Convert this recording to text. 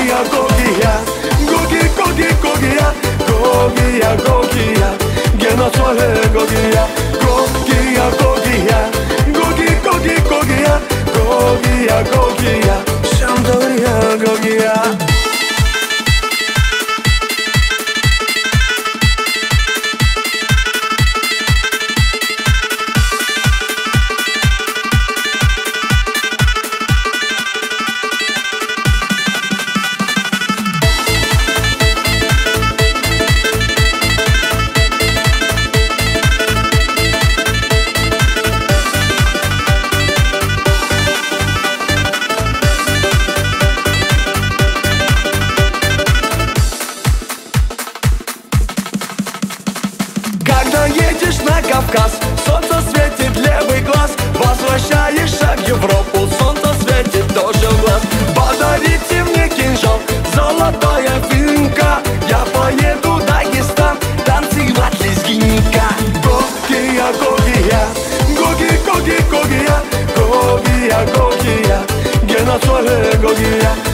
Gogia, Gogia, Gogi, Gogi, Gogia, Gogia, Gogia, Gena soare Gogia, Gogia, Gogia, Gogi, Gogi, Gogia, Gogia, Gogia, Sampdoria, Gogia. Когда едешь на Кавказ, солнце светит левый глаз. Возвращаешься в Европу, солнце светит тоже в глаз. Подарите мне кинжал, золотая финка. Я поеду в Дагестан, танцевать лезгинка. Gogia, Gogia, Gogi, Gogi, Gogia, Gogia, Gogia, Gena soare Gogia.